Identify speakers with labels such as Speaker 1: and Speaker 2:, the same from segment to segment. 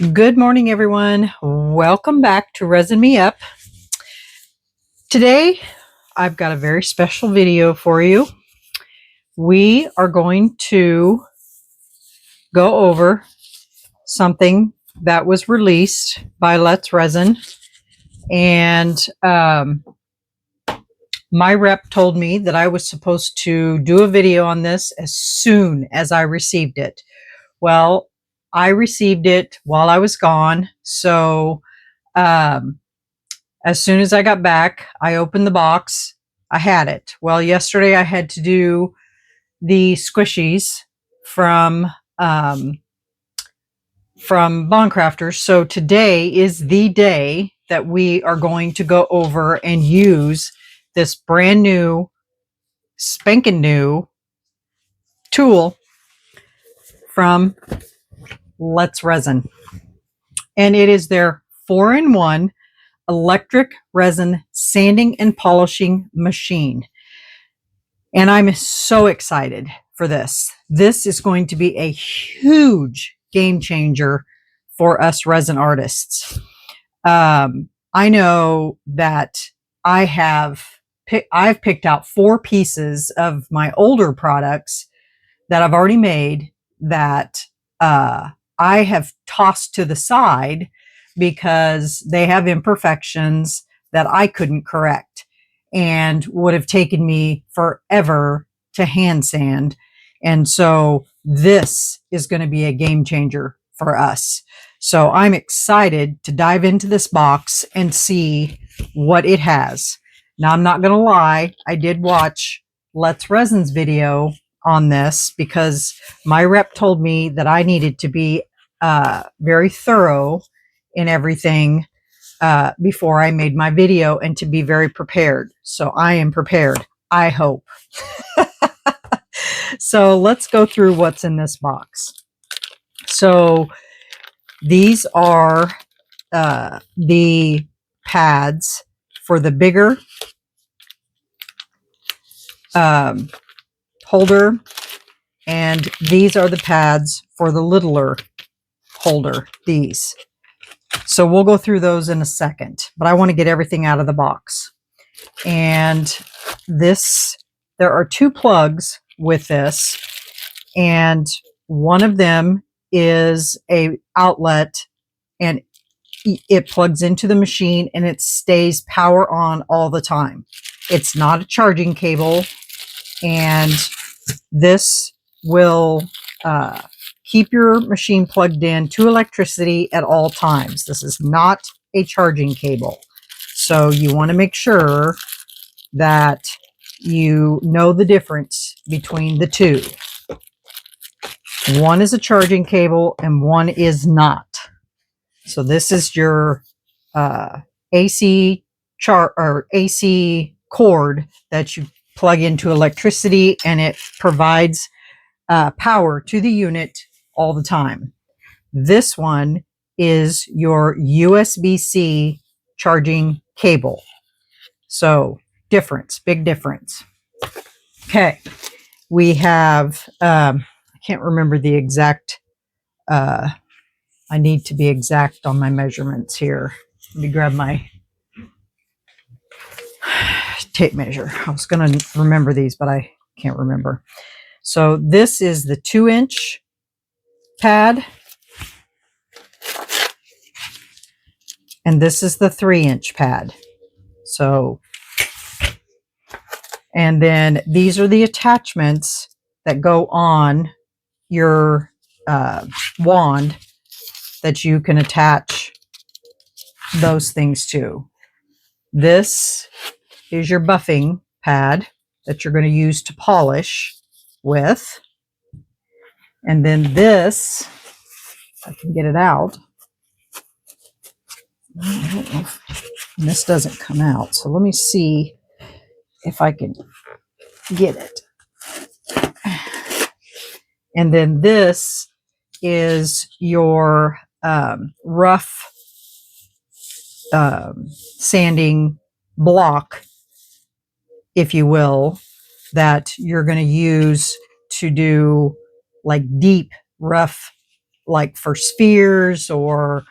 Speaker 1: Good morning, everyone. Welcome back to Resin Me Up. Today, I've got a very special video for you. We are going to go over something that was released by Let's Resin. And my rep told me that I was supposed to do a video on this as soon as I received it. Well, I received it while I was gone. So, as soon as I got back, I opened the box. I had it. Well, yesterday I had to do the squishies from Bond Crafters. So today is the day that we are going to go over and use this brand new, spanking new tool from Let's Resin. And it is their 4-in-1 electric resin sanding and polishing machine. And I'm so excited for this. This is going to be a huge game changer for us resin artists. I know that I've picked out 4 pieces of my older products that I've already made that I have tossed to the side because they have imperfections that I couldn't correct and would have taken me forever to hand sand. And so this is going to be a game changer for us. So I'm excited to dive into this box and see what it has. Now, I'm not going to lie. I did watch Let's Resin's video on this because my rep told me that I needed to be very thorough in everything before I made my video and to be very prepared. So I am prepared, I hope. So let's go through what's in this box. So these are the pads for the bigger holder, and these are the pads for the littler holder, these. So we'll go through those in a second, but I want to get everything out of the box. And this, there are 2 plugs with this, and one of them is a outlet, and it plugs into the machine and it stays power on all the time. It's not a charging cable, and this will keep your machine plugged in to electricity at all times. This is not a charging cable. So you want to make sure that you know the difference between the 2. One is a charging cable and one is not. So this is your AC cord that you plug into electricity, and it provides power to the unit all the time. This one is your USB-C charging cable. So difference, big difference. Okay, we have, I can't remember the exact, I need to be exact on my measurements here. Let me grab my tape measure. I was going to remember these, but I can't remember. So this is the 2-inch pad, and this is the 3-inch pad. So, and then these are the attachments that go on your wand that you can attach those things to. This is your buffing pad that you're going to use to polish with. And then this, if I can get it out. I don't know if this doesn't come out. So let me see if I can get it. And then this is your rough sanding block, if you will, that you're going to use to do like deep, rough like for spheres or,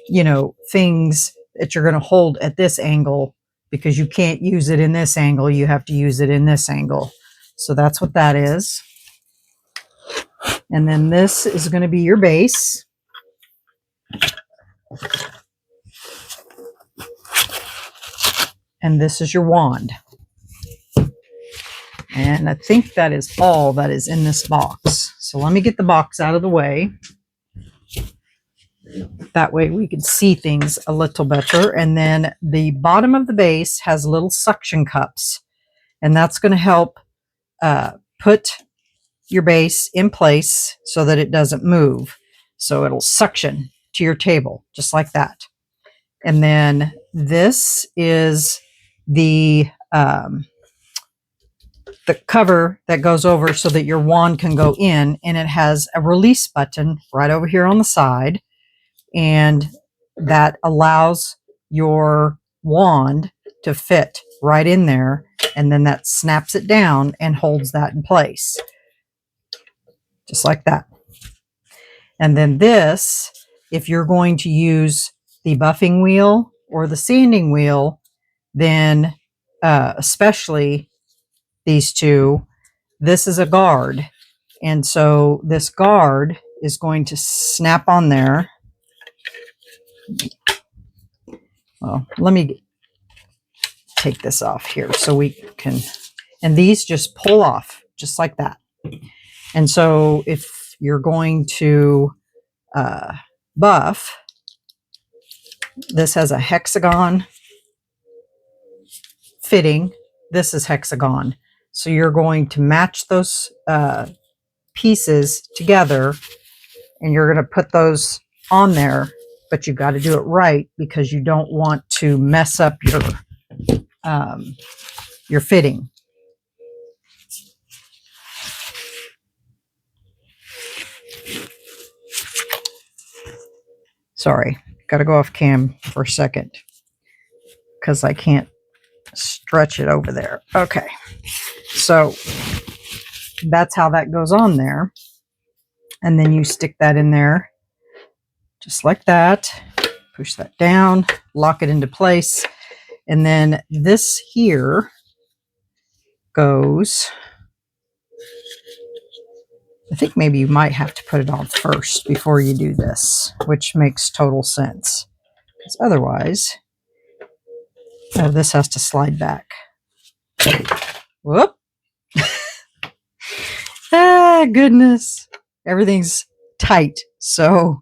Speaker 1: you know, things that you're going to hold at this angle, because you can't use it in this angle. You have to use it in this angle. So that's what that is. And then this is going to be your base. And this is your wand. And I think that is all that is in this box. So let me get the box out of the way. That way we can see things a little better. And then the bottom of the base has little suction cups. And that's going to help put your base in place so that it doesn't move. So it'll suction to your table, just like that. And then this is the cover that goes over so that your wand can go in, and it has a release button right over here on the side, and that allows your wand to fit right in there, and then that snaps it down and holds that in place, just like that. And then this, if you're going to use the buffing wheel or the sanding wheel, then especially these two, this is a guard. And so this guard is going to snap on there. Well, let me take this off here so we can, and these just pull off just like that. And so if you're going to buff, this has a hexagon fitting. This is hexagon. So you're going to match those pieces together, and you're going to put those on there, but you got to do it right, because you don't want to mess up your fitting. Sorry, got to go off cam for a second because I can't stretch it over there. Okay, so that's how that goes on there. And then you stick that in there just like that. Push that down, lock it into place. And then this here goes, I think maybe you might have to put it on first before you do this, which makes total sense. Because otherwise, this has to slide back. Whoop. Ah, goodness. Everything's tight. So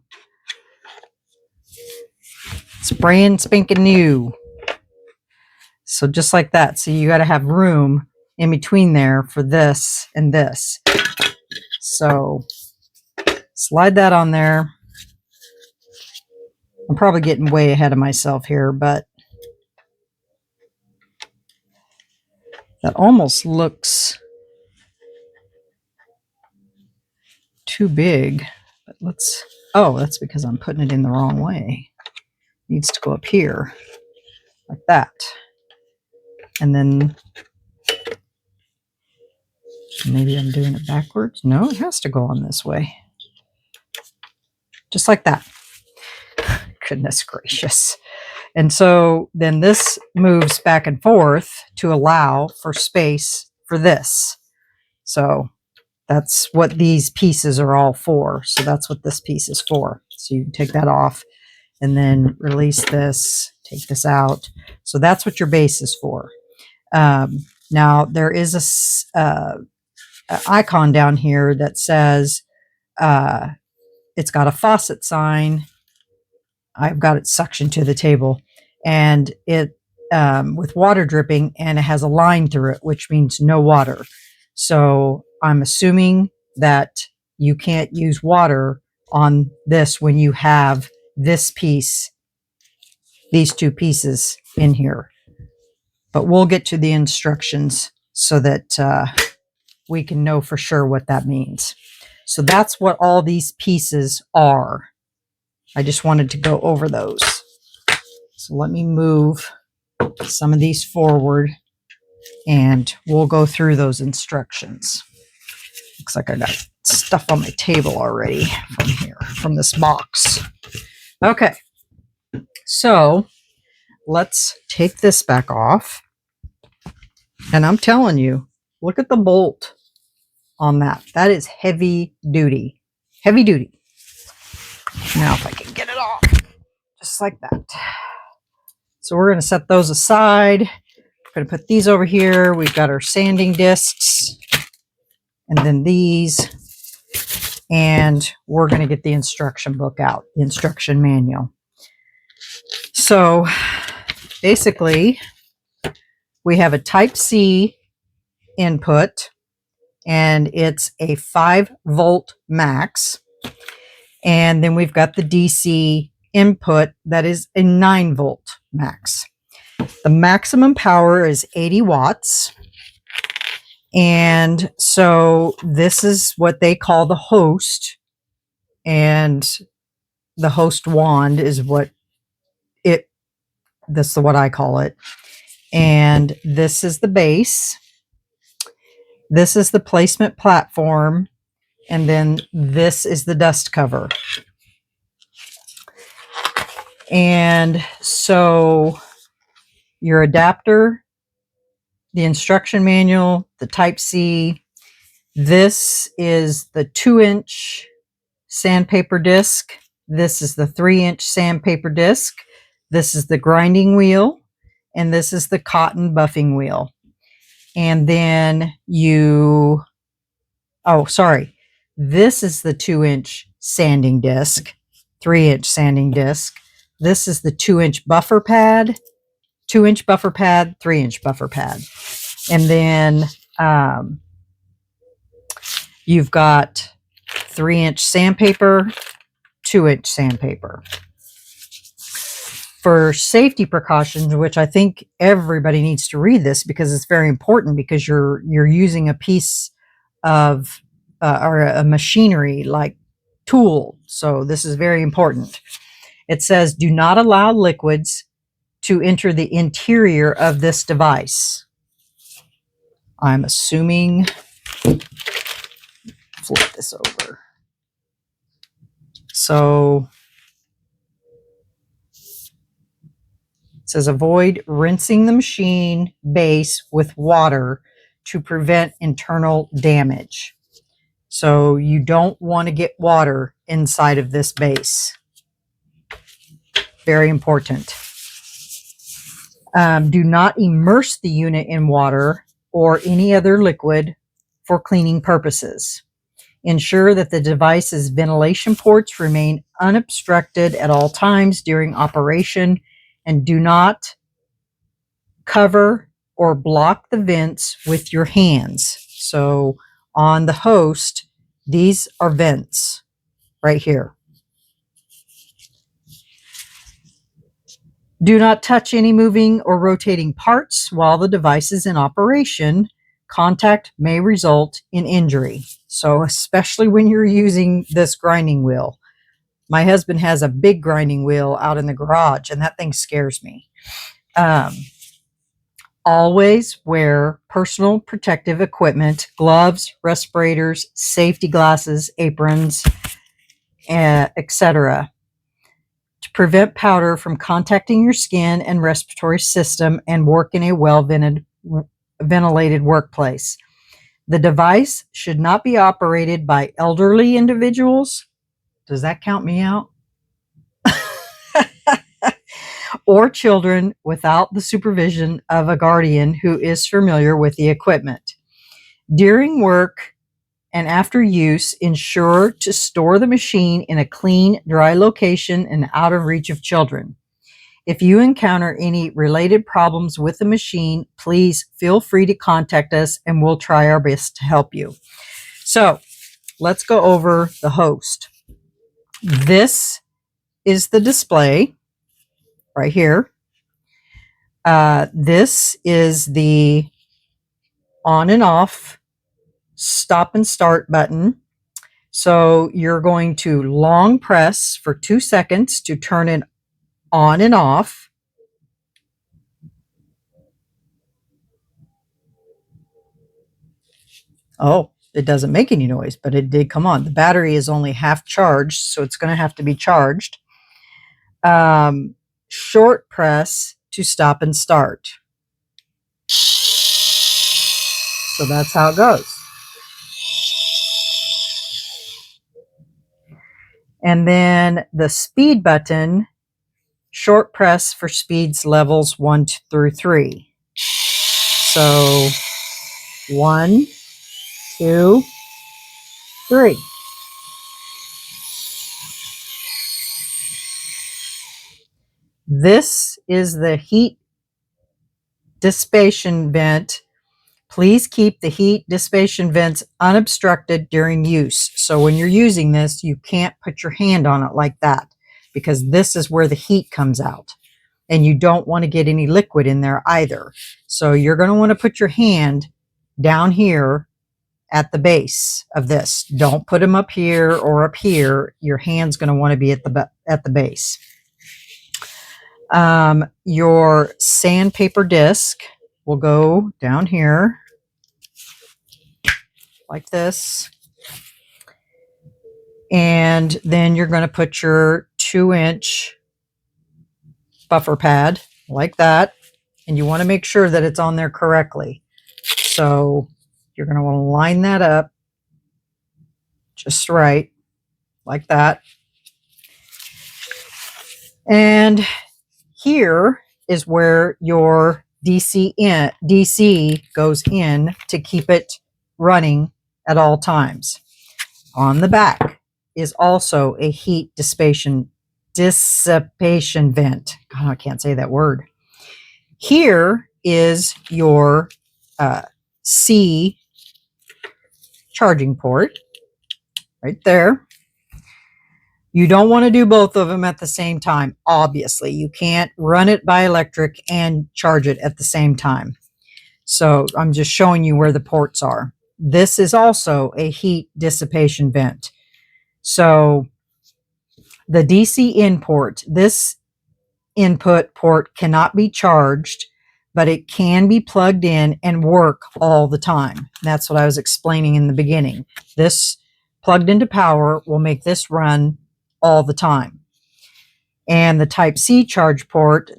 Speaker 1: it's brand spanking new. So just like that. So you got to have room in between there for this and this. So slide that on there. I'm probably getting way ahead of myself here, but that almost looks too big. But let's, oh, that's because I'm putting it in the wrong way. It needs to go up here like that. And then maybe I'm doing it backwards. No, it has to go on this way. Just like that. Goodness gracious. And so then this moves back and forth to allow for space for this. So that's what these pieces are all for. So that's what this piece is for. So you can take that off and then release this, take this out. So that's what your base is for. Now there is a icon down here that says it's got a faucet sign. I've got it suctioned to the table, and it with water dripping, and it has a line through it, which means no water. So I'm assuming that you can't use water on this when you have this piece, these two pieces in here. But we'll get to the instructions so that we can know for sure what that means. So that's what all these pieces are. I just wanted to go over those. So let me move some of these forward and we'll go through those instructions. Looks like I got stuff on my table already from here, from this box. Okay, so let's take this back off. And I'm telling you, look at the bolt on that. That is heavy duty. Heavy duty. Now if I can get it off, just like that. So we're going to set those aside. We're going to put these over here. We've got our sanding discs. And then these. And we're going to get the instruction book out, the instruction manual. So basically, we have a Type-C input, and it's a 5-volt max. And then we've got the DC input that is a 9-volt max. The maximum power is 80 watts. And so this is what they call the host. And the host wand is what that's what I call it. And this is the base. This is the placement platform. And then this is the dust cover. And so your adapter, the instruction manual, the Type-C, this is the 2-inch sandpaper disc. This is the 3-inch sandpaper disc. This is the grinding wheel, and this is the cotton buffing wheel. And then this is the 2-inch sanding disc, 3-inch sanding disc. This is the 2-inch buffer pad, 2-inch buffer pad, 3-inch buffer pad. And then you've got 3-inch sandpaper, 2-inch sandpaper. For safety precautions, which I think everybody needs to read this because it's very important, because you're using a piece of or a machinery like tool. So this is very important. It says, do not allow liquids to enter the interior of this device. I'm assuming, flip this over. So it says, avoid rinsing the machine base with water to prevent internal damage. So you don't want to get water inside of this base. Very important. Do not immerse the unit in water or any other liquid for cleaning purposes. Ensure that the device's ventilation ports remain unobstructed at all times during operation, and do not cover or block the vents with your hands. So on the host, these are vents right here. Do not touch any moving or rotating parts while the device is in operation. Contact may result in injury. So especially when you're using this grinding wheel. My husband has a big grinding wheel out in the garage, and that thing scares me. Always wear personal protective equipment, gloves, respirators, safety glasses, aprons, etc. to prevent powder from contacting your skin and respiratory system, and work in a well-ventilated workplace. The device should not be operated by elderly individuals. Does that count me out? Or children without the supervision of a guardian who is familiar with the equipment. During work and after use, ensure to store the machine in a clean, dry location and out of reach of children. If you encounter any related problems with the machine, please feel free to contact us and we'll try our best to help you. So let's go over the host. This is the display right here. This is the on and off stop and start button. So you're going to long press for 2 seconds to turn it on and off. Oh, it doesn't make any noise, but it did come on. The battery is only half charged, so it's going to have to be charged. Short press to stop and start. So that's how it goes. And then the speed button, short press for speeds levels 1 through 3. So 1, 2, 3. This is the heat dissipation vent. Please keep the heat dissipation vents unobstructed during use. So when you're using this, you can't put your hand on it like that, because this is where the heat comes out. And you don't want to get any liquid in there either. So you're going to want to put your hand down here at the base of this. Don't put them up here or up here. Your hand's going to want to be at the base. Your sandpaper disc will go down here like this. And then you're going to put your 2-inch buffer pad like that. And you want to make sure that it's on there correctly. So you're going to want to line that up just right, like that. And here is where your DC goes in to keep it running at all times. On the back is also a heat dissipation vent. God, I can't say that word. Here is your C charging port right there. You don't want to do both of them at the same time. Obviously, you can't run it by electric and charge it at the same time. So I'm just showing you where the ports are. This is also a heat dissipation vent. So the DC in port, this input port cannot be charged, but it can be plugged in and work all the time. That's what I was explaining in the beginning. This plugged into power will make this run all the time. And the Type-C charge port,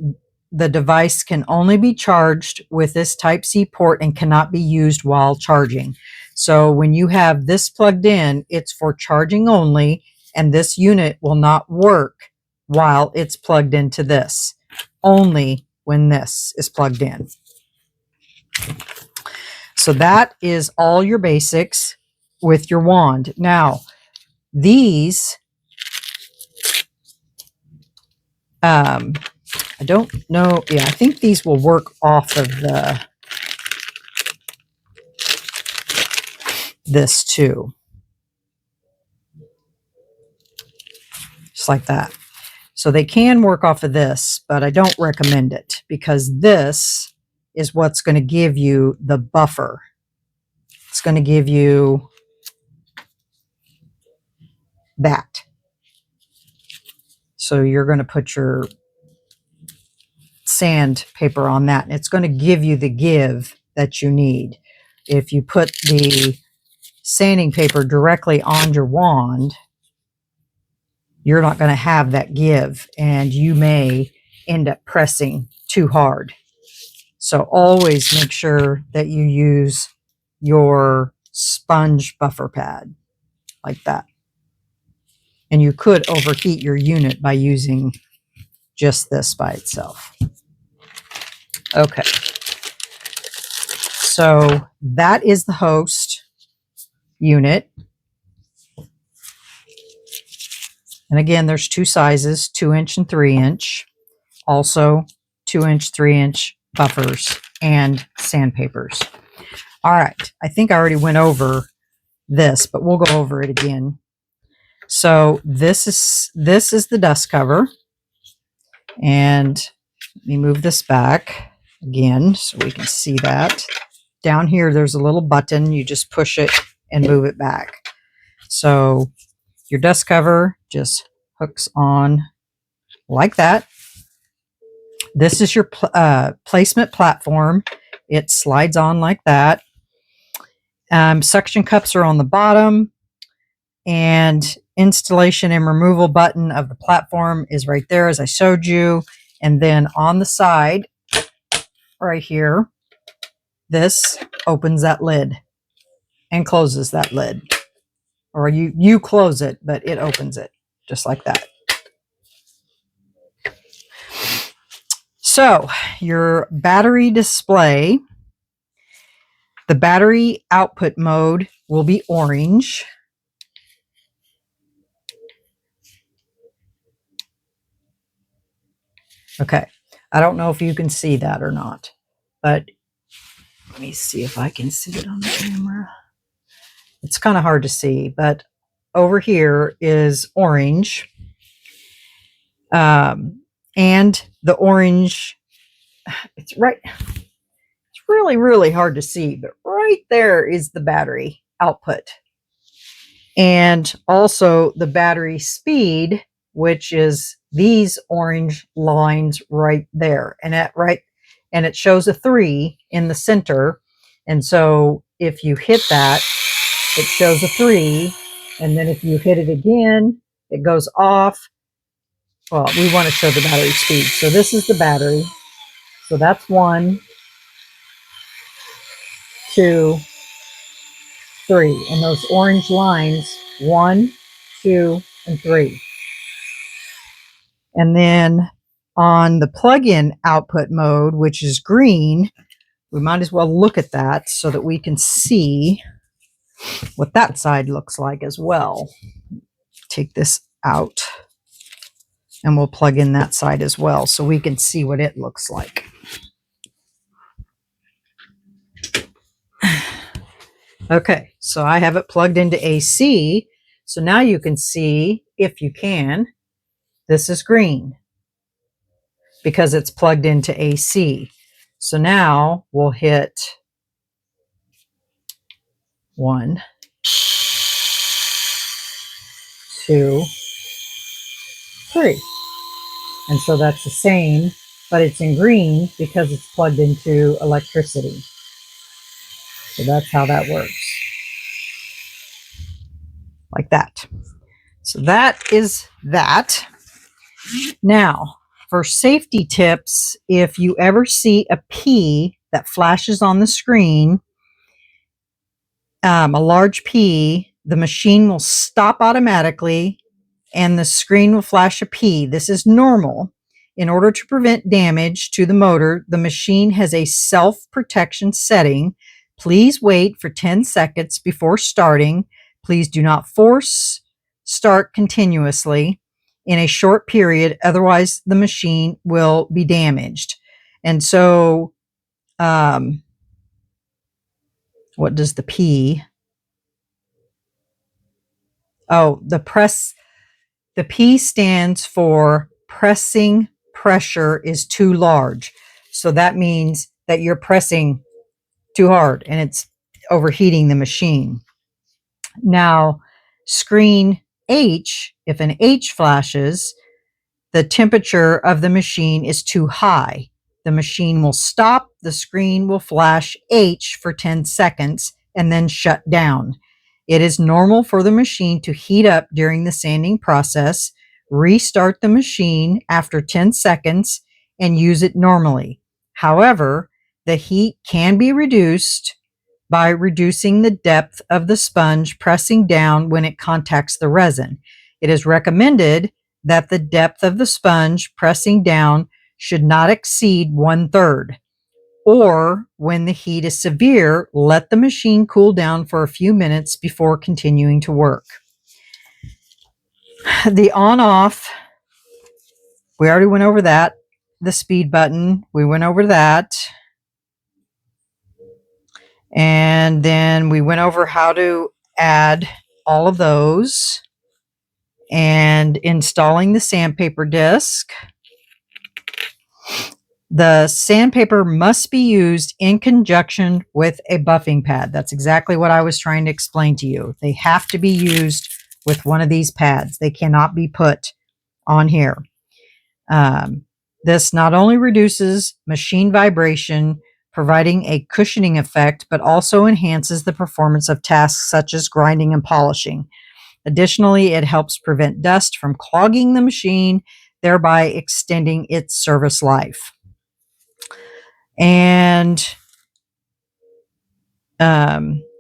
Speaker 1: the device can only be charged with this Type-C port and cannot be used while charging. So when you have this plugged in, it's for charging only, and this unit will not work while it's plugged into this, only when this is plugged in. So that is all your basics with your wand. Now, these, I don't know. Yeah, I think these will work off of this too. Just like that. So they can work off of this, but I don't recommend it because this is what's going to give you the buffer. It's going to give you that. So you're going to put your sandpaper on that, and it's going to give you the give that you need. If you put the sanding paper directly on your wand, you're not going to have that give, and you may end up pressing too hard. So always make sure that you use your sponge buffer pad like that. And you could overheat your unit by using just this by itself. Okay. So that is the host unit. And again, there's two sizes, 2-inch and 3-inch. Also 2-inch, 3-inch buffers and sandpapers. All right. I think I already went over this, but we'll go over it again. So this is the dust cover. And let me move this back again so we can see that. Down here, there's a little button. You just push it and move it back. So your dust cover just hooks on like that. This is your placement platform. It slides on like that. Suction cups are on the bottom, and installation and removal button of the platform is right there, as I showed you. And then on the side, right here, this opens that lid and closes that lid. Or you close it, but it opens it just like that. So your battery display, the battery output mode will be orange. Okay, I don't know if you can see that or not, but let me see if I can see it on the camera. It's kind of hard to see, but over here is orange. And the orange, it's right, it's really, really hard to see, but right there is the battery output. And also the battery speed, which is these orange lines right there. And it shows a 3 in the center. And so if you hit that, it shows a 3. And then if you hit it again, it goes off. Well, we want to show the battery speed. So this is the battery. So that's 1, 2, 3. And those orange lines, 1, 2, and 3. And then on the plug-in output mode, which is green, we might as well look at that so that we can see what that side looks like as well. Take this out and we'll plug in that side as well so we can see what it looks like. Okay, so I have it plugged into AC. So now you can see, if you can, this is green because it's plugged into AC. So now we'll hit 1, 2, 3. And so that's the same, but it's in green because it's plugged into electricity. So that's how that works. Like that. So that is that. Now, for safety tips, if you ever see a P that flashes on the screen, a large P, the machine will stop automatically and the screen will flash a P. This is normal. In order to prevent damage to the motor, the machine has a self-protection setting. Please wait for 10 seconds before starting. Please do not force start continuously in a short period, otherwise the machine will be damaged. And so, what does the P? Oh, the P stands for pressing pressure is too large. So that means that you're pressing too hard and it's overheating the machine. Now, screen H, if an H flashes, the temperature of the machine is too high. The machine will stop, the screen will flash H for 10 seconds and then shut down. It is normal for the machine to heat up during the sanding process. Restart the machine after 10 seconds and use it normally. However, the heat can be reduced by reducing the depth of the sponge, pressing down when it contacts the resin. It is recommended that the depth of the sponge pressing down should not exceed 1/3. Or when the heat is severe, let the machine cool down for a few minutes before continuing to work. The on-off, we already went over that. The speed button, we went over that. And then we went over how to add all of those and installing the sandpaper disc. The sandpaper must be used in conjunction with a buffing pad. That's exactly what I was trying to explain to you. They have to be used with one of these pads. They cannot be put on here. This not only reduces machine vibration, providing a cushioning effect, but also enhances the performance of tasks such as grinding and polishing. Additionally, it helps prevent dust from clogging the machine, thereby extending its service life. And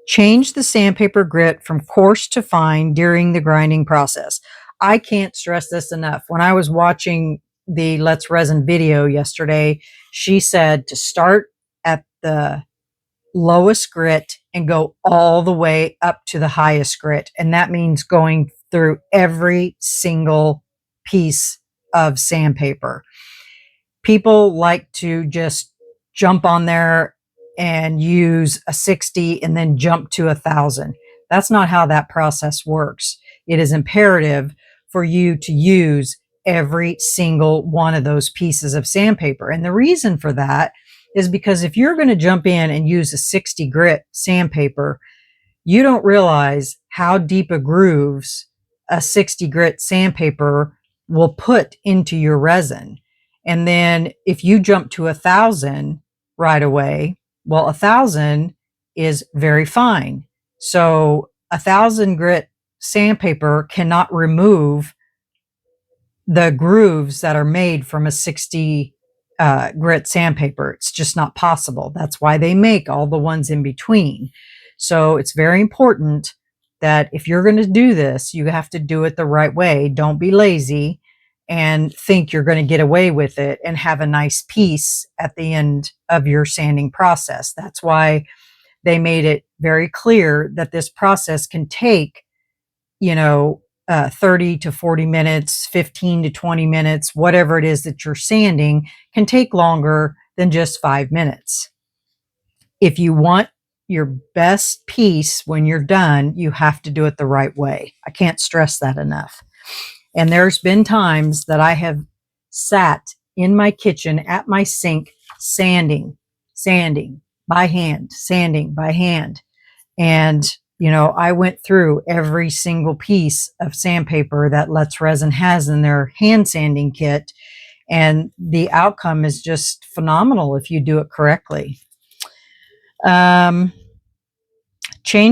Speaker 1: change the sandpaper grit from coarse to fine during the grinding process. I can't stress this enough. When I was watching the Let's Resin video yesterday, she said to start at the lowest grit and go all the way up to the highest grit. And that means going through every single piece of sandpaper. People like to just jump on there and use a 60 and then jump to 1,000. That's not how that process works. It is imperative for you to use every single one of those pieces of sandpaper. And the reason for that is because if you're going to jump in and use a 60 grit sandpaper, you don't realize how deep a grooves a 60 grit sandpaper will put into your resin. And then if you jump to 1,000 right away, well, 1,000 is very fine. So 1,000 grit sandpaper cannot remove the grooves that are made from a 60 grit sandpaper. It's just not possible. That's why they make all the ones in between. So it's very important that if you're going to do this, you have to do it the right way. Don't be lazy and think you're going to get away with it and have a nice piece at the end of your sanding process. That's why they made it very clear that this process can take, 30 to 40 minutes, 15 to 20 minutes, whatever it is that you're sanding, can take longer than just 5 minutes. If you want your best piece when you're done, you have to do it the right way. I can't stress that enough. And there's been times that I have sat in my kitchen at my sink, sanding by hand, sanding by hand. And, I went through every single piece of sandpaper that Let's Resin has in their hand sanding kit. And the outcome is just phenomenal if you do it correctly. Change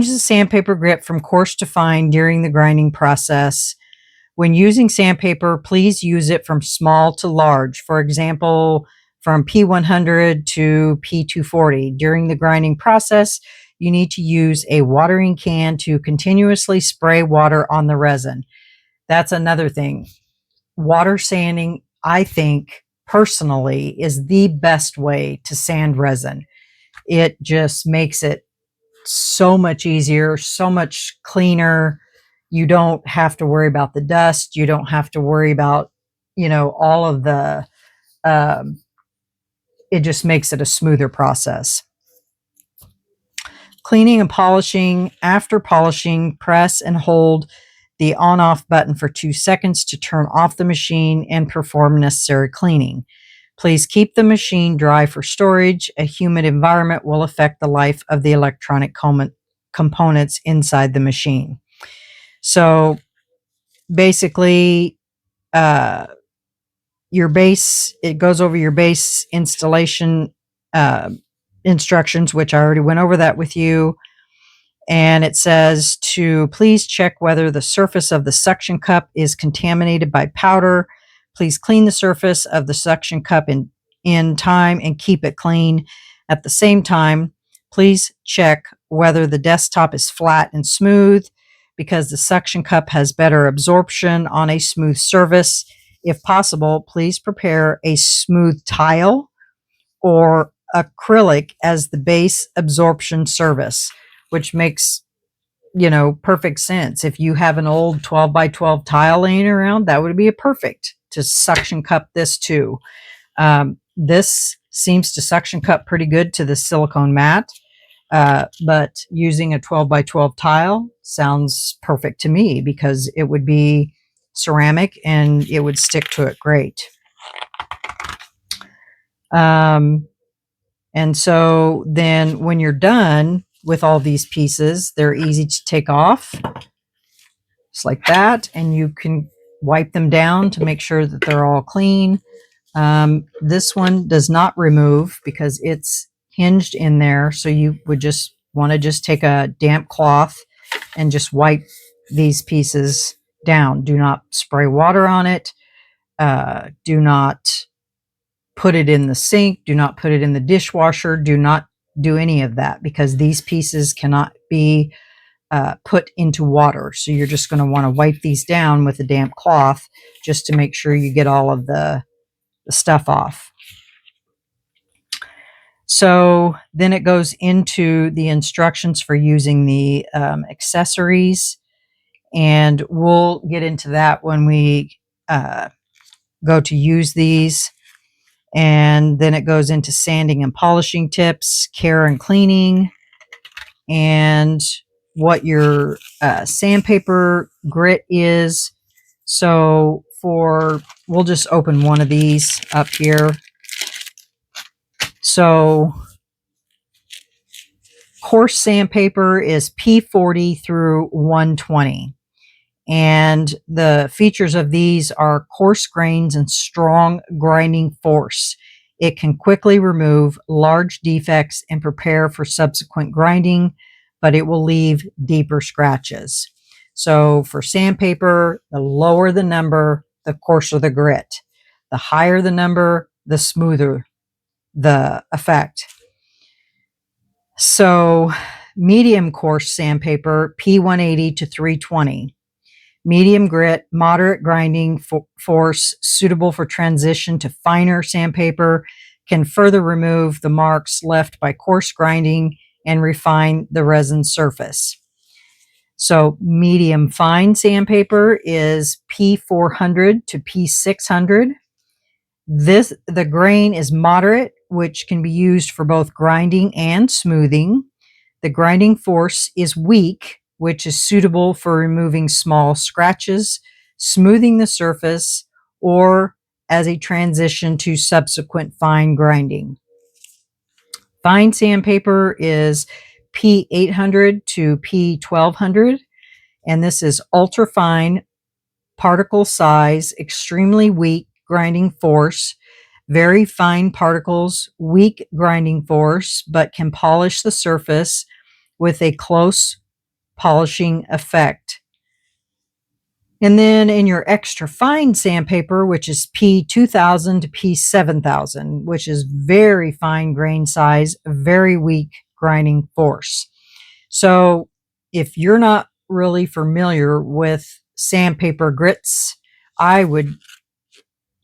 Speaker 1: the sandpaper grit from coarse to fine during the grinding process. When using sandpaper, please use it from small to large. For example, from P100 to P240. During the grinding process, you need to use a watering can to continuously spray water on the resin. That's another thing. Water sanding, I think, personally, is the best way to sand resin. It just makes it so much easier, so much cleaner. You don't have to worry about the dust. You don't have to worry about, all of the, it just makes it a smoother process. Cleaning and polishing. After polishing, press and hold the on-off button for 2 seconds to turn off the machine and perform necessary cleaning. Please keep the machine dry for storage. A humid environment will affect the life of the electronic components inside the machine. So basically, your base, it goes over your base installation instructions, which I already went over that with you. And it says to please check whether the surface of the suction cup is contaminated by powder. Please clean the surface of the suction cup in time and keep it clean. At the same time, please check whether the desktop is flat and smooth, because the suction cup has better absorption on a smooth surface. If possible, please prepare a smooth tile or acrylic as the base absorption surface, which makes, perfect sense. If you have an old 12 by 12 tile laying around, that would be a perfect to suction cup this too. This seems to suction cup pretty good to the silicone mat, but using a 12 by 12 tile sounds perfect to me because it would be ceramic and it would stick to it great. And so then when you're done with all these pieces, they're easy to take off, just like that. And you can wipe them down to make sure that they're all clean. This one does not remove because it's hinged in there. So you would just want to just take a damp cloth and just wipe these pieces down. Do not spray water on it. Do not put it in the sink. Do not put it in the dishwasher. Do not do any of that, because these pieces cannot be put into water. So you're just going to want to wipe these down with a damp cloth just to make sure you get all of the stuff off. So then it goes into the instructions for using the accessories, and we'll get into that when we go to use these. And then it goes into sanding and polishing tips, care and cleaning, and what your sandpaper grit is. So we'll just open one of these up here. So coarse sandpaper is P40 through 120. And the features of these are coarse grains and strong grinding force. It can quickly remove large defects and prepare for subsequent grinding, but it will leave deeper scratches. So for sandpaper, the lower the number, the coarser the grit. The higher the number, the smoother the effect. So medium coarse sandpaper, P180 to 320. Medium grit, moderate grinding force, suitable for transition to finer sandpaper, can further remove the marks left by coarse grinding and refine the resin surface. So medium fine sandpaper is P400 to P600. The grain is moderate, which can be used for both grinding and smoothing. The grinding force is weak, which is suitable for removing small scratches, smoothing the surface, or as a transition to subsequent fine grinding. Fine sandpaper is P800 to P1200, and this is ultra fine particle size, extremely weak grinding force, very fine particles, weak grinding force, but can polish the surface with a close polishing effect. And then in your extra fine sandpaper, which is P2000 to P7000, which is very fine grain size, very weak grinding force. So if you're not really familiar with sandpaper grits, I would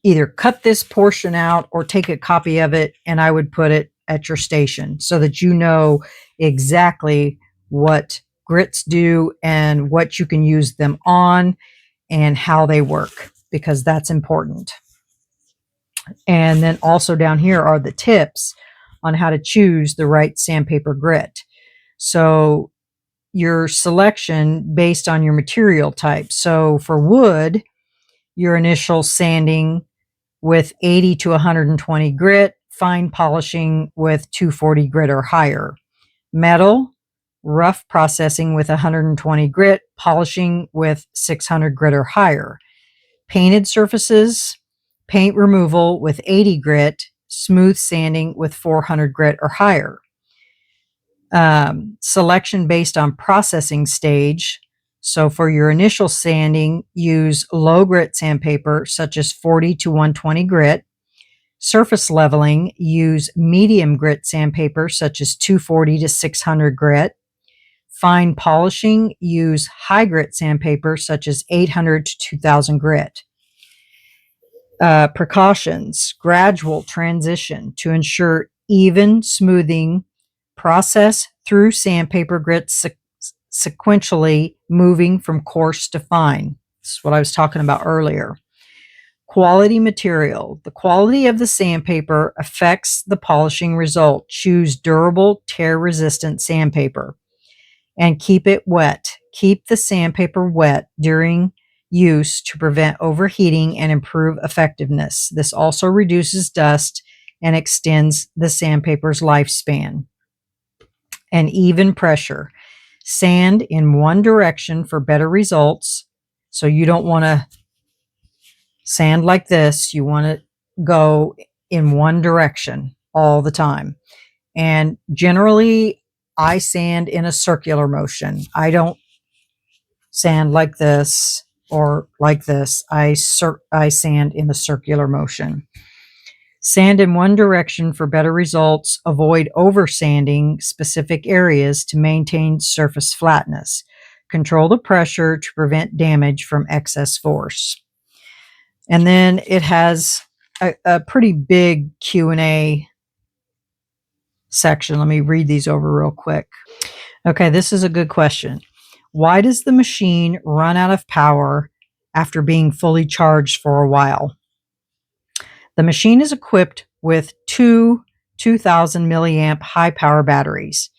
Speaker 1: either cut this portion out or take a copy of it, and I would put it at your station so that you know exactly what grits do and what you can use them on and how they work, because that's important. And then also down here are the tips on how to choose the right sandpaper grit. So your selection based on your material type. So for wood, your initial sanding with 80 to 120 grit, fine polishing with 240 grit or higher. Metal, rough processing with 120 grit, polishing with 600 grit or higher. Painted surfaces, paint removal with 80 grit, smooth sanding with 400 grit or higher. Selection based on processing stage. So for your initial sanding, use low grit sandpaper such as 40 to 120 grit. Surface leveling, use medium grit sandpaper such as 240 to 600 grit. Fine polishing, use high grit sandpaper such as 800 to 2000 grit. Precautions, gradual transition to ensure even smoothing, process through sandpaper grits sequentially, moving from coarse to fine. This is what I was talking about earlier. Quality material. The quality of the sandpaper affects the polishing result. Choose durable, tear-resistant sandpaper and keep it wet. Keep the sandpaper wet during use to prevent overheating and improve effectiveness. This also reduces dust and extends the sandpaper's lifespan. And even pressure. Sand in one direction for better results. So you don't want to sand like this. You want to go in one direction all the time. And generally, I sand in a circular motion. I don't sand like this or like this. I sand in a circular motion. Sand in one direction for better results. Avoid oversanding specific areas to maintain surface flatness. Control the pressure to prevent damage from excess force. And then it has a pretty big Q&A section. Let me read these over real quick. Okay, this is a good question. Why does the machine run out of power after being fully charged for a while? The machine is equipped with two 2000 milliamp high power batteries.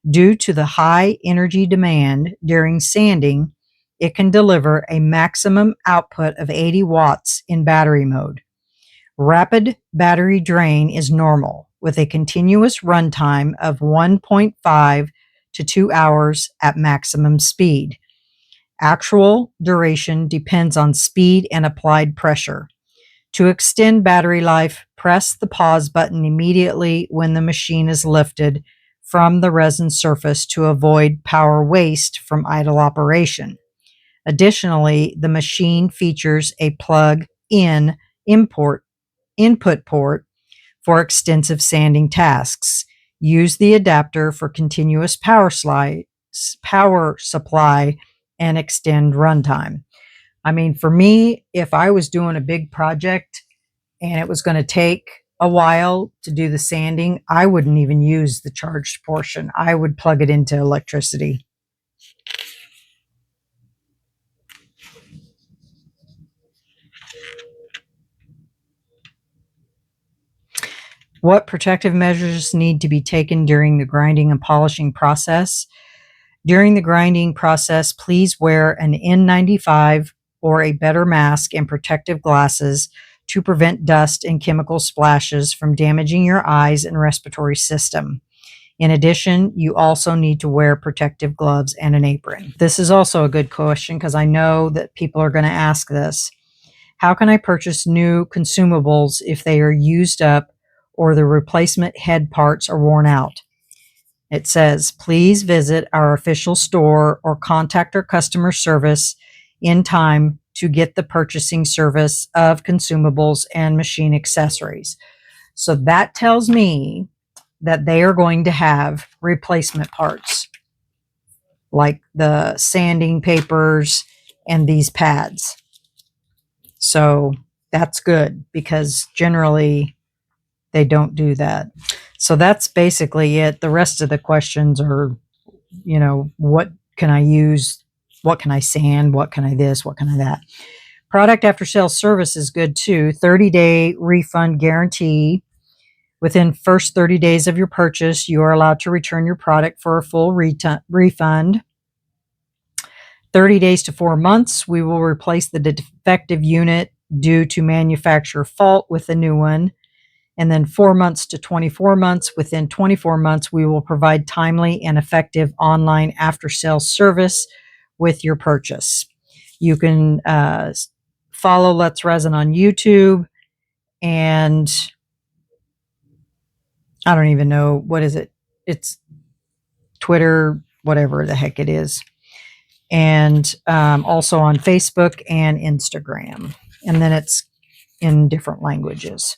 Speaker 1: Due to the high energy demand during sanding, it can deliver a maximum output of 80 watts in battery mode. Rapid battery drain is normal, with a continuous runtime of 1.5 to 2 hours at maximum speed. Actual duration depends on speed and applied pressure. To extend battery life, press the pause button immediately when the machine is lifted from the resin surface to avoid power waste from idle operation. Additionally, the machine features a plug-in input port for extensive sanding tasks. Use the adapter for continuous power supply and extend runtime. I mean, for me, if I was doing a big project and it was going to take a while to do the sanding, I wouldn't even use the charged portion. I would plug it into electricity. What protective measures need to be taken during the grinding and polishing process? During the grinding process, please wear an N95 or a better mask and protective glasses to prevent dust and chemical splashes from damaging your eyes and respiratory system. In addition, you also need to wear protective gloves and an apron. This is also a good question because I know that people are going to ask this. How can I purchase new consumables if they are used up or the replacement head parts are worn out? It says, please visit our official store or contact our customer service in time to get the purchasing service of consumables and machine accessories. So that tells me that they are going to have replacement parts like the sanding papers and these pads. So that's good because generally they don't do that. So that's basically it. The rest of the questions are, what can I use? What can I sand? What can I this? What can I that? Product after sales service is good too. 30-day refund guarantee. Within first 30 days of your purchase, you are allowed to return your product for a full refund. 30 days to 4 months, we will replace the defective unit due to manufacturer fault with a new one. And then 4 months to 24 months. Within 24 months, we will provide timely and effective online after-sales service with your purchase. You can follow Let's Resin on YouTube, and I don't even know, what is it? It's Twitter, whatever the heck it is. And also on Facebook and Instagram. And then it's in different languages.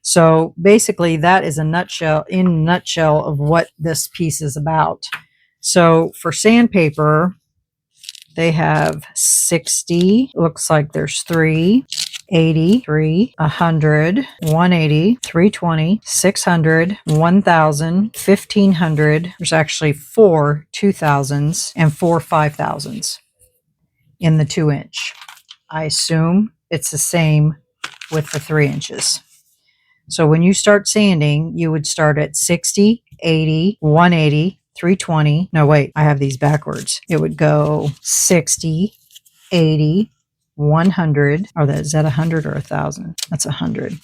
Speaker 1: So basically that is in a nutshell of what this piece is about. So for sandpaper, they have 60, looks like there's 3, 80, 3, 100, 180, 320, 600, 1000, 1500. There's actually 4 2000s and 4 5000s in the 2-inch. I assume it's the same with the 3 inches. So when you start sanding, you would start at 60, 80, 180, 320. No, wait, I have these backwards. It would go 60, 80, 100. Oh, is that 100 or 1,000? That's 100.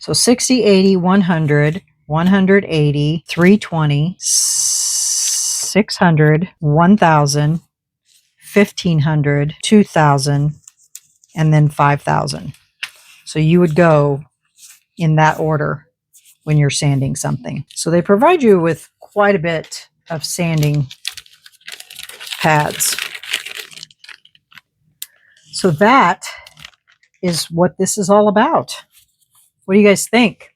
Speaker 1: So 60, 80, 100, 180, 320, 600, 1,000, 1,500, 2,000, and then 5,000. So you would go in that order when you're sanding something. So they provide you with quite a bit of sanding pads. So that is what this is all about. What do you guys think?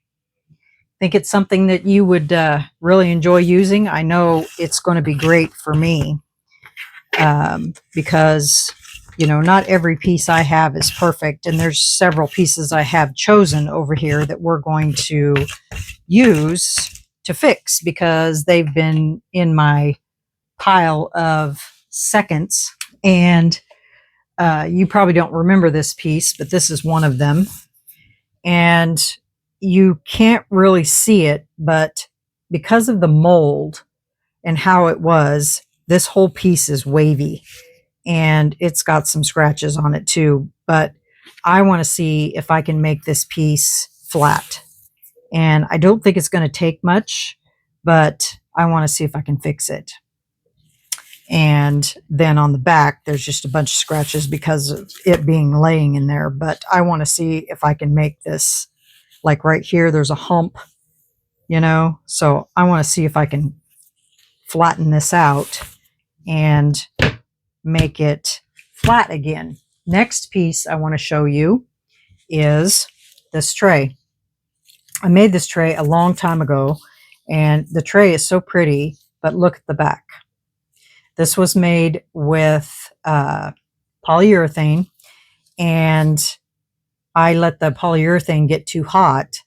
Speaker 1: Think it's something that you would really enjoy using? I know it's going to be great for me because, you know, not every piece I have is perfect. And there's several pieces I have chosen over here that we're going to use to fix because they've been in my pile of seconds. And you probably don't remember this piece, but this is one of them. And you can't really see it, but because of the mold and how it was, this whole piece is wavy and it's got some scratches on it too. But I want to see if I can make this piece flat. And I don't think it's going to take much, but I want to see if I can fix it. And then on the back, there's just a bunch of scratches because of it being laying in there. But I want to see if I can make this, like right here, there's a hump, you know. So I want to see if I can flatten this out and make it flat again. Next piece I want to show you is this tray. I made this tray a long time ago, and the tray is so pretty, but look at the back. This was made with polyurethane, and I let the polyurethane get too hot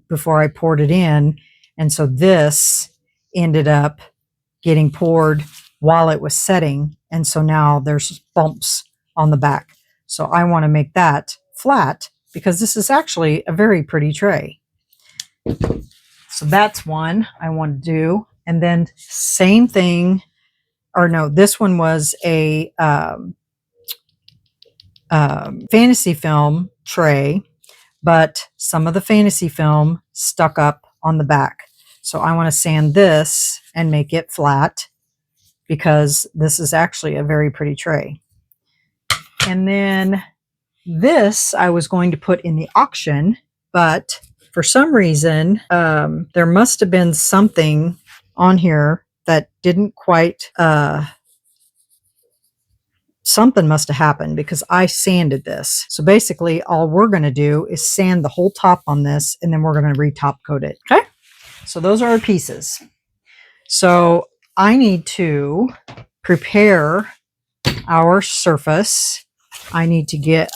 Speaker 1: before I poured it in. And so this ended up getting poured while it was setting. And so now there's bumps on the back. So I want to make that flat because this is actually a very pretty tray. So that's one I want to do. And then same thing. Or no, this one was a fantasy film tray, but some of the fantasy film stuck up on the back. So I want to sand this and make it flat because this is actually a very pretty tray. And then this I was going to put in the auction, but for some reason, there must have been something on here that didn't quite, something must have happened because I sanded this. So basically all we're going to do is sand the whole top on this, and then we're going to retop coat it. Okay. So those are our pieces. So I need to prepare our surface. I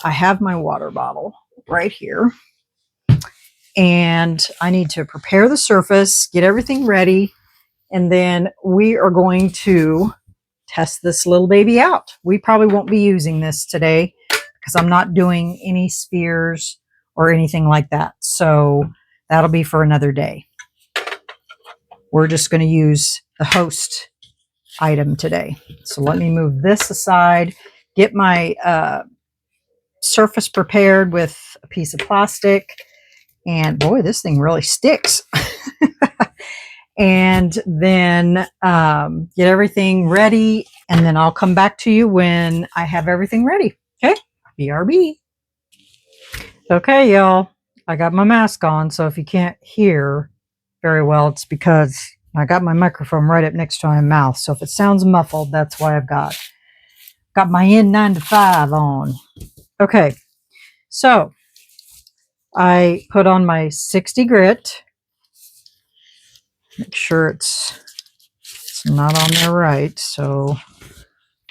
Speaker 1: have my water bottle right here, and I need to prepare the surface, get everything ready. And then we are going to test this little baby out. We probably won't be using this today because I'm not doing any spheres or anything like that. So that'll be for another day. We're just going to use the host item today. So let me move this aside, get my surface prepared with a piece of plastic. And boy, this thing really sticks. And then get everything ready, and then I'll come back to you when I have everything ready. Okay, BRB. Okay, y'all, I got my mask on, so if you can't hear very well, it's because I got my microphone right up next to my mouth. So if it sounds muffled, that's why I've got my N95 on. Okay, so I put on my 60 grit. Make sure it's not on there right. So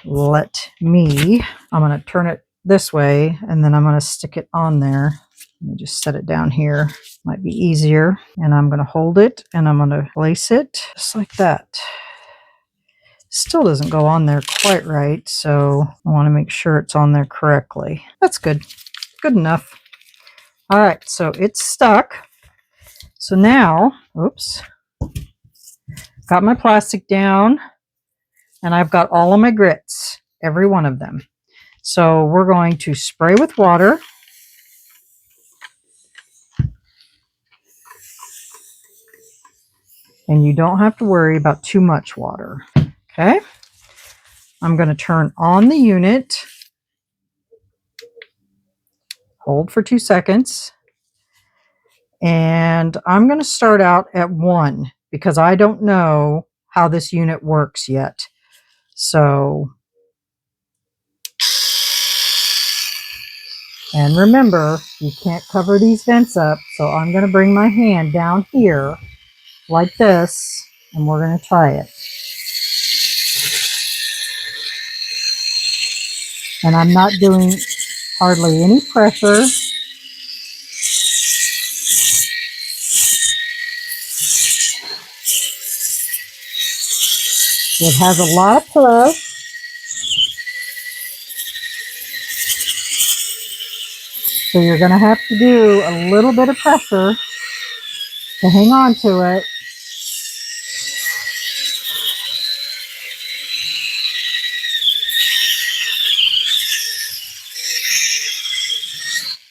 Speaker 1: I'm going to turn it this way, and then I'm going to stick it on there. Let me just set it down here. Might be easier. And I'm going to hold it, and I'm going to place it just like that. Still doesn't go on there quite right, so I want to make sure it's on there correctly. That's good. Good enough. All right, so it's stuck. So now, oops. Got my plastic down, and I've got all of my grits, every one of them. So we're going to spray with water. And you don't have to worry about too much water. Okay. I'm going to turn on the unit. Hold for 2 seconds. And I'm going to start out at 1 because I don't know how this unit works yet. So, and remember, you can't cover these vents up, so I'm going to bring my hand down here like this, and we're going to try it. And I'm not doing hardly any pressure. It has a lot of push. So you're going to have to do a little bit of pressure to hang on to it.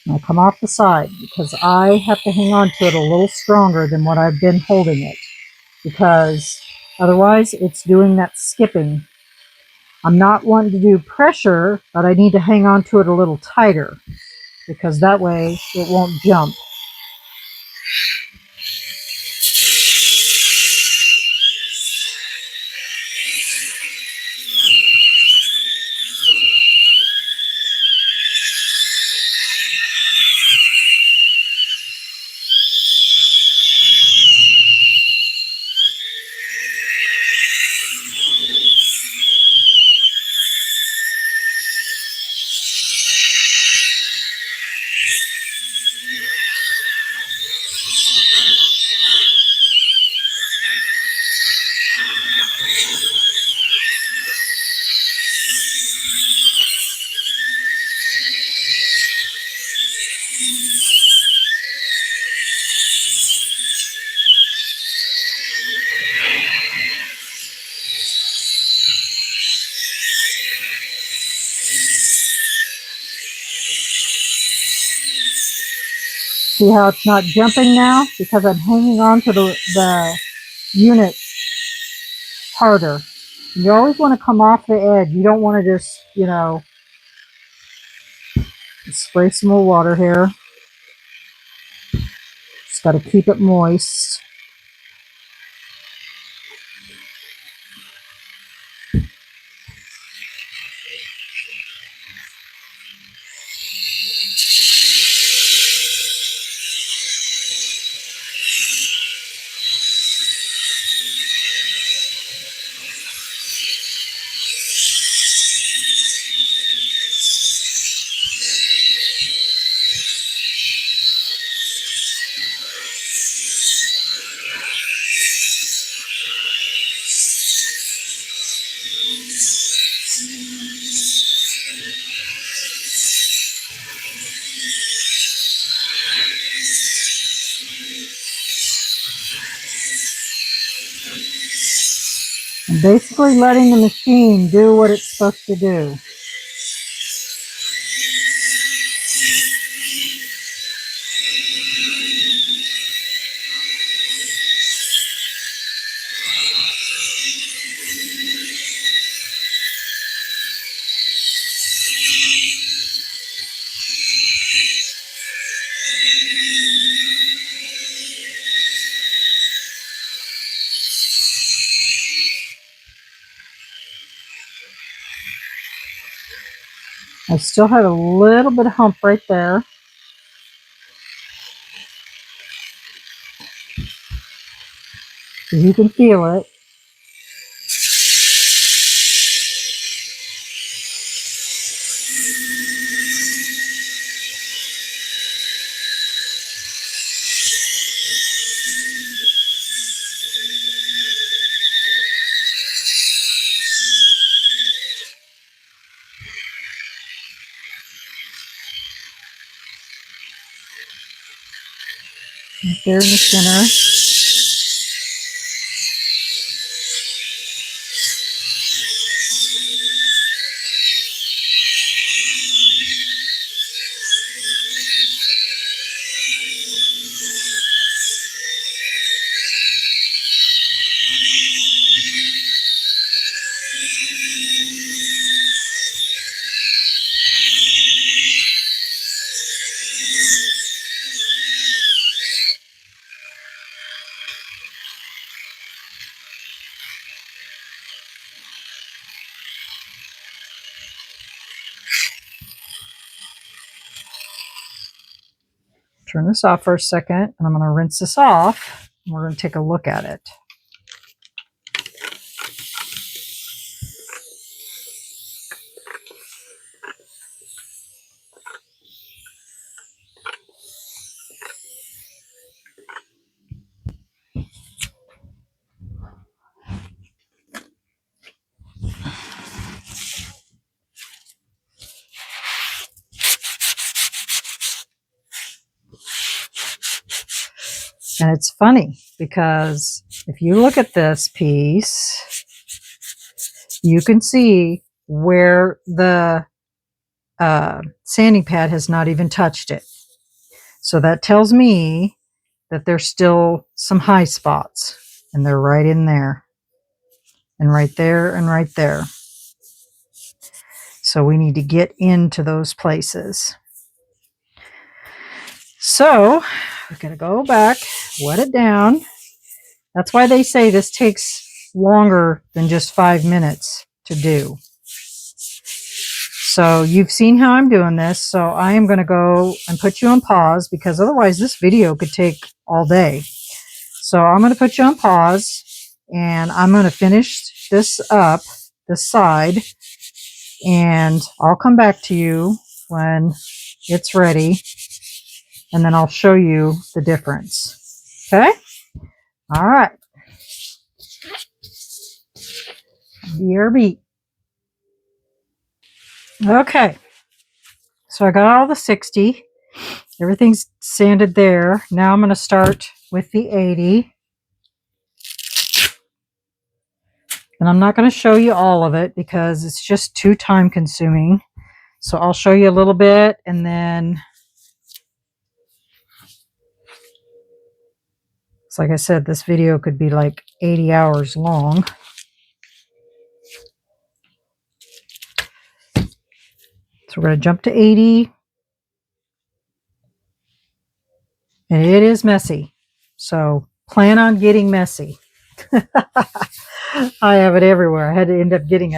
Speaker 1: Now come off the side because I have to hang on to it a little stronger than what I've been holding it, because otherwise it's doing that skipping. I'm not wanting to do pressure, but I need to hang on to it a little tighter because that way it won't jump. See how it's not jumping now? Because I'm hanging on to the unit harder. You always want to come off the edge. You don't want to just, you know, spray some more water here. Just got to keep it moist. And basically letting the machine do what it's supposed to do. I still have a little bit of hump right there. You can feel it. Right there in the center. Turn this off for a second, and I'm going to rinse this off, and we're going to take a look at it. And it's funny because if you look at this piece, you can see where the sanding pad has not even touched it. So that tells me that there's still some high spots, and they're right in there, and right there, and right there. So we need to get into those places. So we're going to go back, wet it down. That's why they say this takes longer than just 5 minutes to do. So you've seen how I'm doing this. So I am going to go and put you on pause, because otherwise this video could take all day. So I'm going to put you on pause, and I'm going to finish this up, this side, and I'll come back to you when it's ready, and then I'll show you the difference. Okay? All right. BRB. Okay. So I got all the 60. Everything's sanded there. Now I'm going to start with the 80. And I'm not going to show you all of it because it's just too time consuming. So I'll show you a little bit, and then, so like I said, this video could be like 80 hours long. So we're going to jump to 80. And it is messy. So plan on getting messy. I have it everywhere. I had to end up getting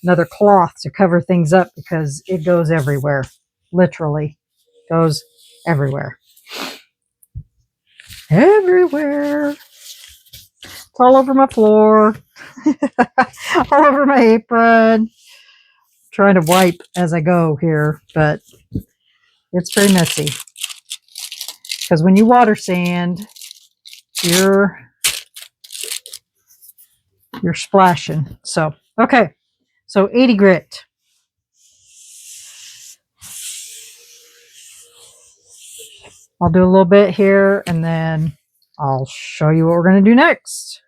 Speaker 1: another cloth to cover things up because it goes everywhere. Literally goes everywhere. Everywhere. It's all over my floor. All over my apron. Trying to wipe as I go here, but it's very messy. Because when you water sand, you're splashing. So, okay. So 80 grit. I'll do a little bit here, and then I'll show you what we're going to do next.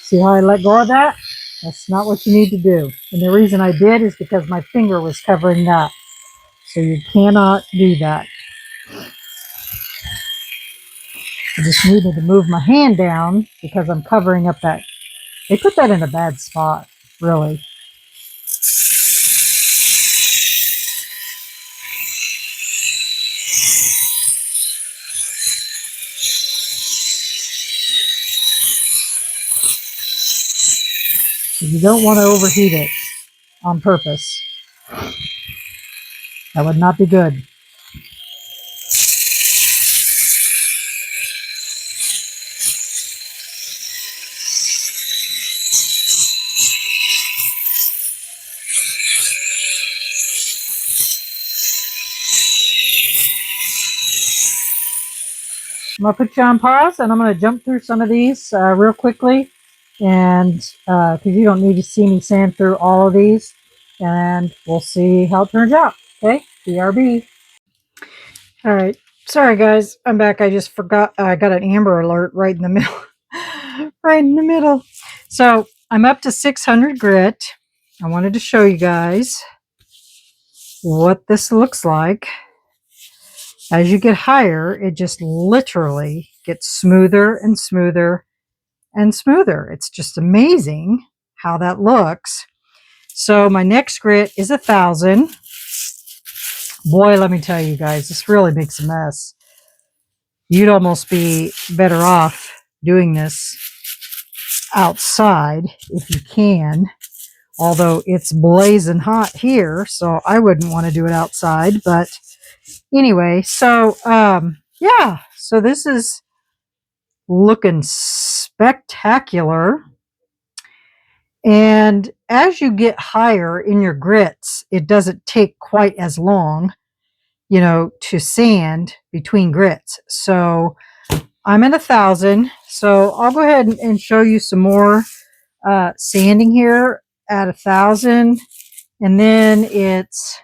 Speaker 1: See how I let go of that? That's not what you need to do. And the reason I did is because my finger was covering that. So you cannot do that. I just needed to move my hand down because I'm covering up that. They put that in a bad spot, really. You don't want to overheat it on purpose. That would not be good. I'm going to put you on pause, and I'm going to jump through some of these real quickly, and because you don't need to see me sand through all of these, and we'll see how it turns out. Okay, BRB. All right, sorry guys, I'm back. I just forgot I got an Amber Alert right in the middle right in the middle. So I'm up to 600 grit. I wanted to show you guys what this looks like. As you get higher, it just literally gets smoother and smoother and smoother. It's just amazing how that looks. So my next grit is 1,000. Boy, let me tell you guys, this really makes a mess. You'd almost be better off doing this outside if you can, although it's blazing hot here, so I wouldn't want to do it outside. But anyway, so yeah, so this is looking spectacular. And as you get higher in your grits, it doesn't take quite as long, you know, to sand between grits. So I'm at 1,000. So I'll go ahead and show you some more sanding here at 1,000. And then it's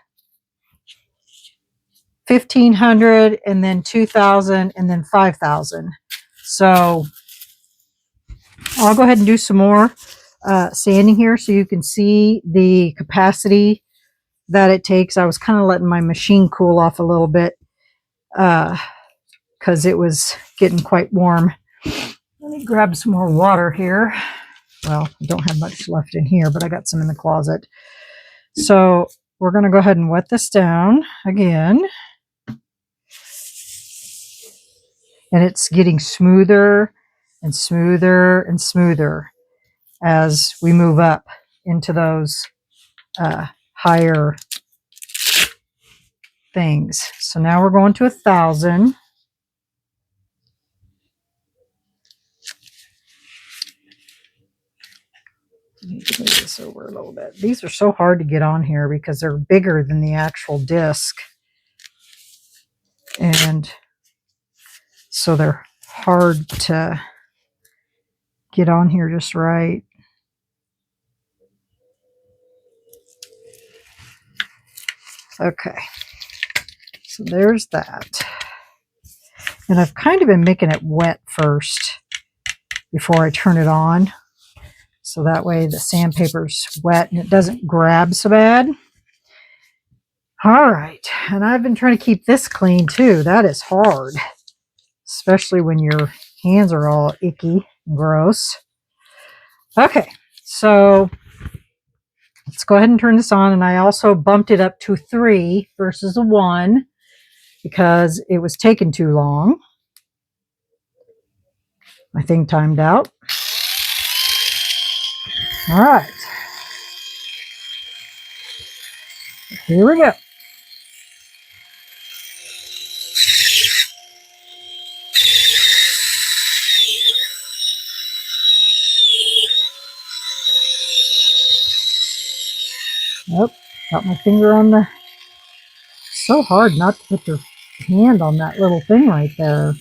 Speaker 1: 1,500 and then 2,000 and then 5,000. So I'll go ahead and do some more sanding here so you can see the capacity that it takes. I was kind of letting my machine cool off a little bit because it was getting quite warm. Let me grab some more water here. Well, I don't have much left in here, but I got some in the closet. So we're going to go ahead and wet this down again. And it's getting smoother and smoother and smoother as we move up into those higher things. So now we're going to 1,000. Let me move this over a little bit. These are so hard to get on here because they're bigger than the actual disc. And so they're hard to get on here just right. Okay. So there's that. And I've kind of been making it wet first before I turn it on. So that way the sandpaper's wet and it doesn't grab so bad. All right. And I've been trying to keep this clean too. That is hard, especially when your hands are all icky and gross. Okay. So let's go ahead and turn this on. And I also bumped it up to 3 versus a 1 because it was taking too long. My thing timed out. All right. Here we go. Oh, got my finger on the... So hard not to put your hand on that little thing right there.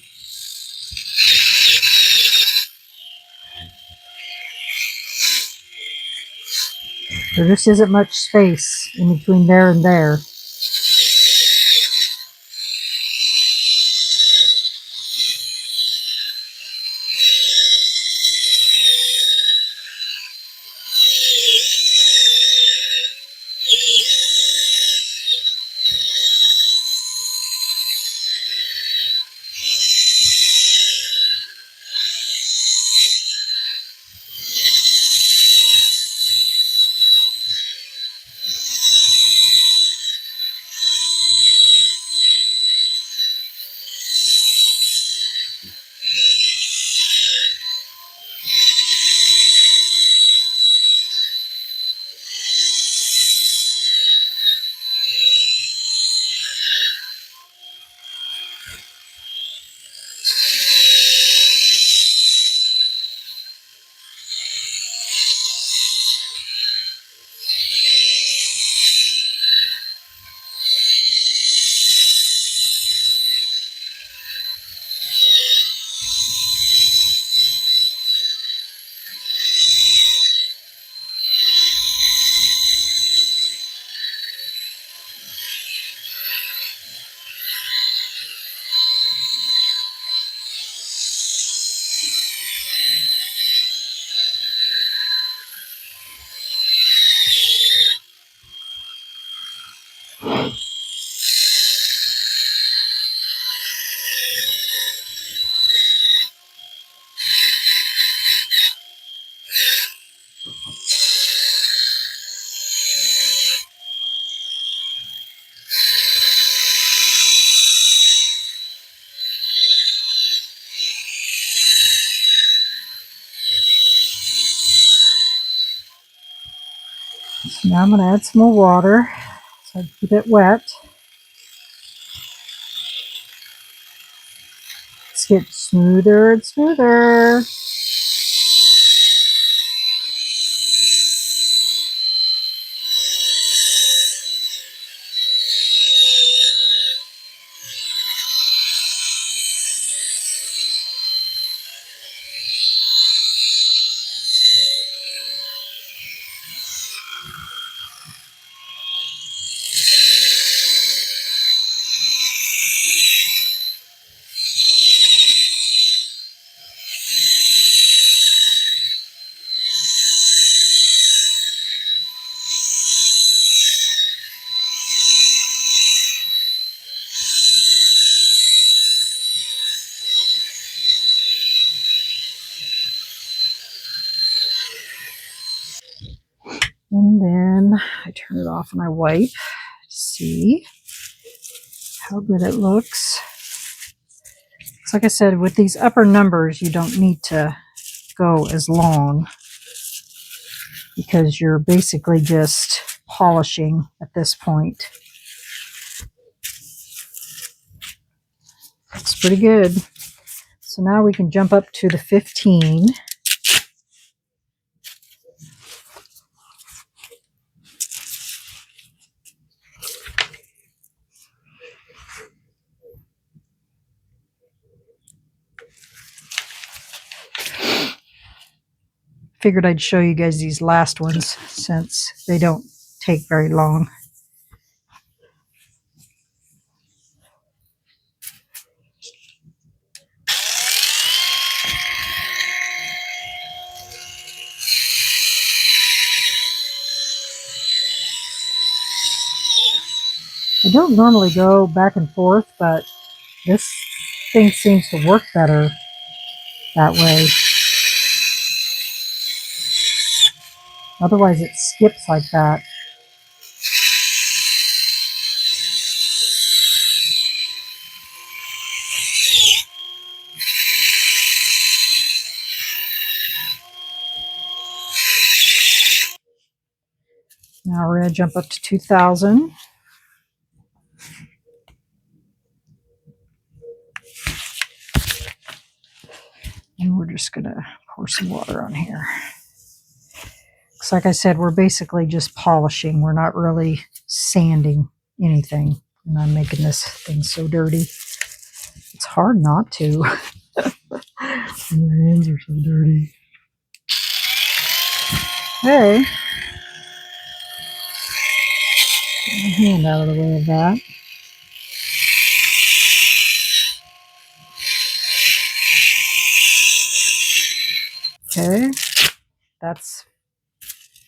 Speaker 1: There just isn't much space in between there and there. So now I'm going to add some more water so I keep it wet. It's getting smoother and smoother. And then I turn it off and I wipe. See how good it looks. So like I said, with these upper numbers, you don't need to go as long because you're basically just polishing at this point. It's pretty good. So now we can jump up to the 15. Figured I'd show you guys these last ones since they don't take very long. I don't normally go back and forth, but this thing seems to work better that way. Otherwise it skips like that. Now we're going to jump up to 2000. And we're just going to pour some water on here. Because like I said, we're basically just polishing. We're not really sanding anything. And I'm making this thing so dirty. It's hard not to. Your hands are so dirty. Okay. Get my hand out of the way of that. Okay. That's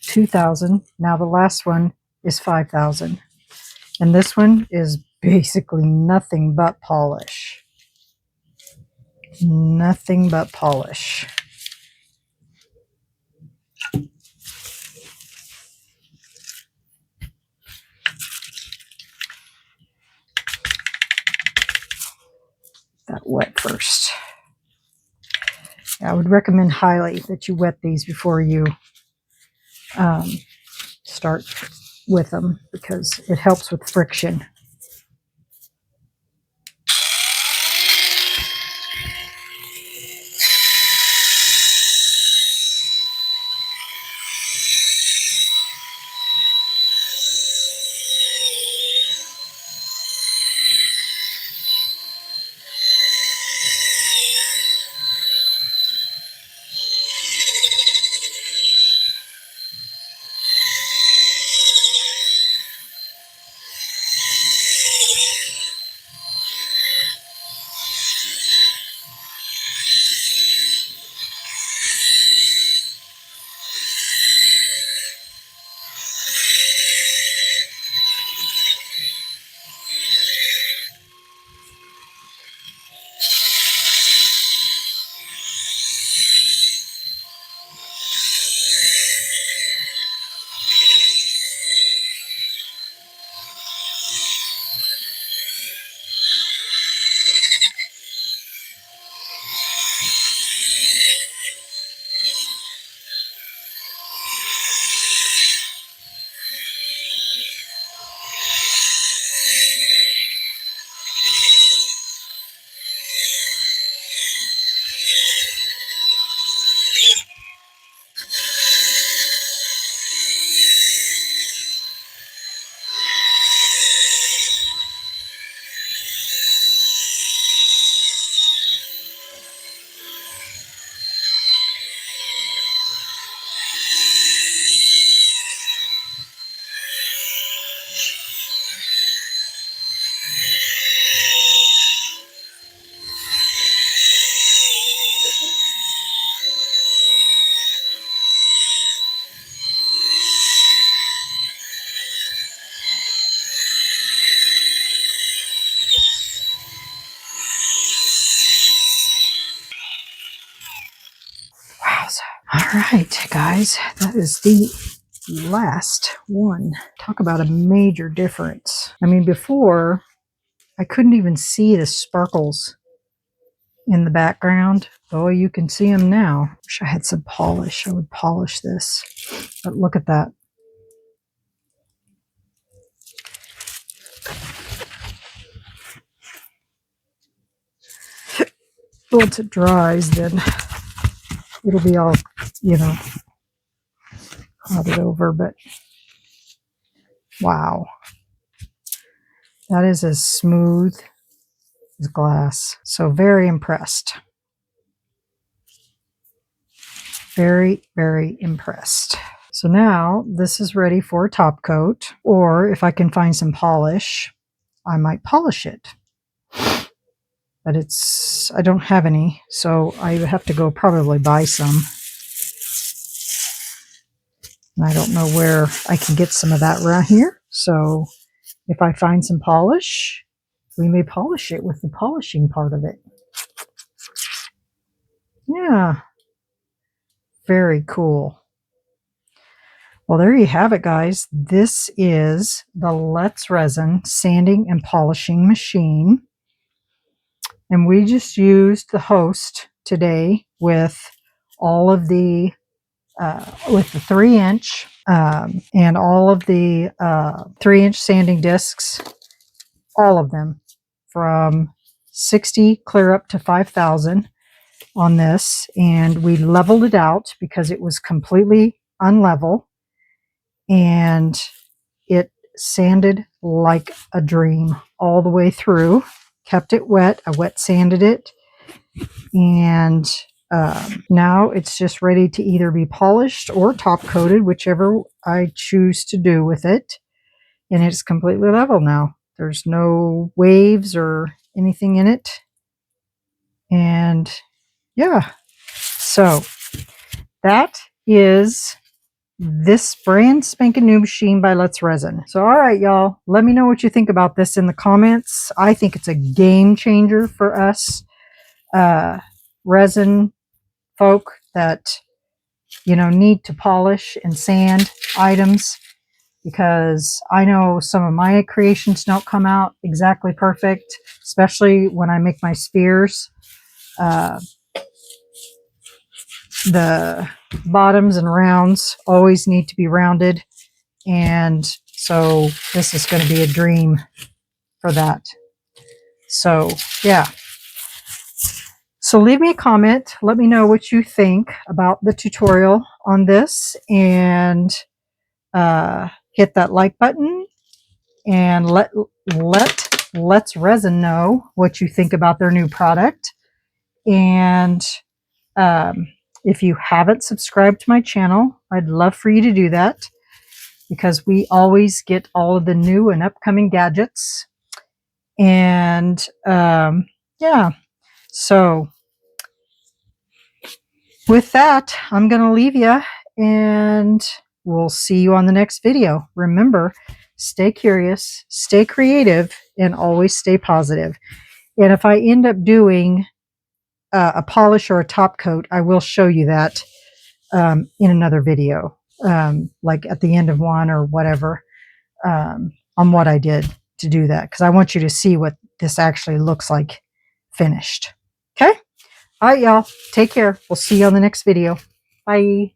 Speaker 1: 2000. Now the last one is 5000. And this one is basically nothing but polish. Nothing but polish. That wet first. I would recommend highly that you wet these before you start with them because it helps with friction. right, guys, that is the last one. Talk about a major difference. I mean, before I couldn't even see the sparkles in the background. Oh, you can see them now. Wish I had some polish. I would polish this. But look at that. Once it dries, then it'll be all, you know, clouded over. But wow, that is as smooth as glass. So very impressed. Very, very impressed. So now this is ready for a top coat, or if I can find some polish, I might polish it. But I don't have any, so I have to go probably buy some. And I don't know where I can get some of that around here. So if I find some polish, we may polish it with the polishing part of it. Yeah. Very cool. Well, there you have it, guys. This is the Let's Resin sanding and polishing machine. And we just used the host today with all of the, with the 3-inch and all of the 3-inch sanding discs, all of them from 60 clear up to 5,000 on this. And we leveled it out because it was completely unlevel, and it sanded like a dream all the way through. Kept it wet. I wet sanded it, and now it's just ready to either be polished or top coated, whichever I choose to do with it. And it's completely level now. There's no waves or anything in it. And yeah, so that is this brand spanking new machine by Let's Resin. So all right, y'all, let me know what you think about this in the comments. I think it's a game changer for us resin folk that, you know, need to polish and sand items, because I know some of my creations don't come out exactly perfect, especially when I make my spheres. The bottoms and rounds always need to be rounded, and so this is going to be a dream for that. So yeah, so leave me a comment, let me know what you think about the tutorial on this, and hit that like button, and Let's Resin know what you think about their new product. And if you haven't subscribed to my channel, I'd love for you to do that, because we always get all of the new and upcoming gadgets. And yeah, so with that, I'm going to leave you, and we'll see you on the next video. Remember, stay curious, stay creative, and always stay positive. And if I end up doing a polish or a top coat, I will show you that in another video, like at the end of one or whatever, on what I did to do that, because I want you to see what this actually looks like finished. Okay? All right, y'all. Take care. We'll see you on the next video. Bye.